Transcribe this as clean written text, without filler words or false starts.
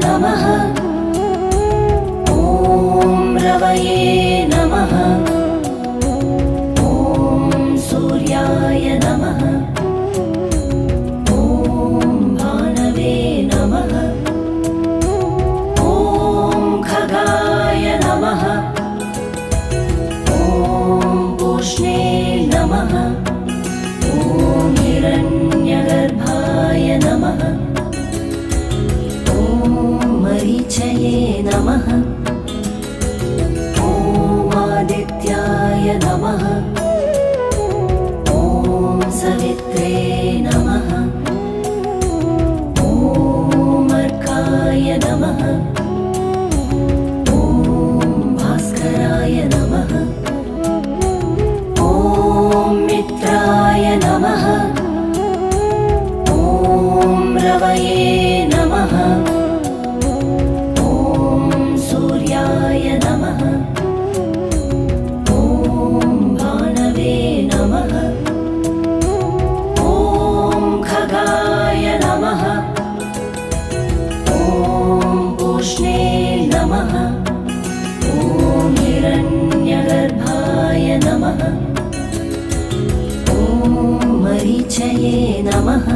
नमः। ॐ रवये नमः। ॐ सूर्याय नमः। ॐ भानवे नमः। ॐ खगाय नमः। ॐ पूष्णे नमः। ॐ हिरण्यगर्भाय नमः। ॐ मरीचये नमः। ॐ आदित्याय नमः। ॐ सवित्रे नमः। ॐ अर्काय नमः। ॐ भास्कराय नमः। ॐ मित्राय नमः। ॐ रवये नमः। ॐ सूर्याय नमः। ॐ भानवे नमः। ॐ खगाय नमः। ॐ पूष्णे नमः। ॐ हिरण्यगर्भाय नमः। ॐ मरीचये नमः।